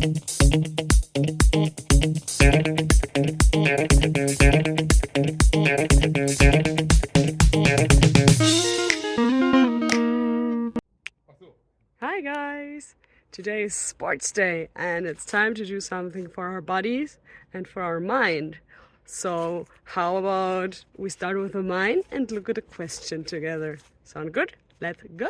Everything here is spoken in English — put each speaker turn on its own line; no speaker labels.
Hi guys! Today is sports day and it's time to do something for our bodies and for our mind. So how about we start with the mind and look at a question together? Sound good? Let's go!